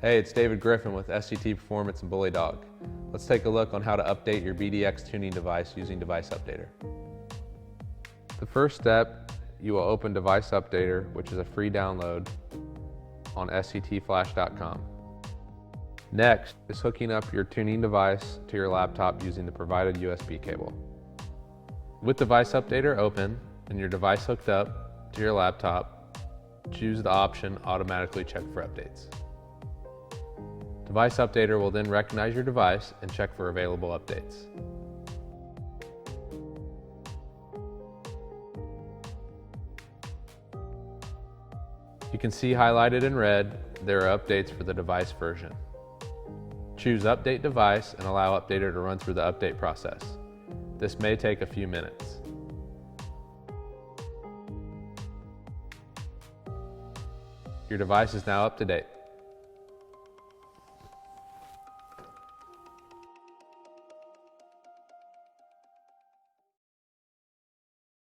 Hey, it's David Griffin with SCT Performance and Bully Dog. Let's take a look on how to update your BDX tuning device using Device Updater. The first step, you will open Device Updater, which is a free download on sctflash.com. Next is hooking up your tuning device to your laptop using the provided USB cable. With Device Updater open and your device hooked up to your laptop, choose the option Automatically Check for Updates. Device Updater will then recognize your device and check for available updates. You can see highlighted in red, there are updates for the device version. Choose Update Device and allow Updater to run through the update process. This may take a few minutes. Your device is now up to date.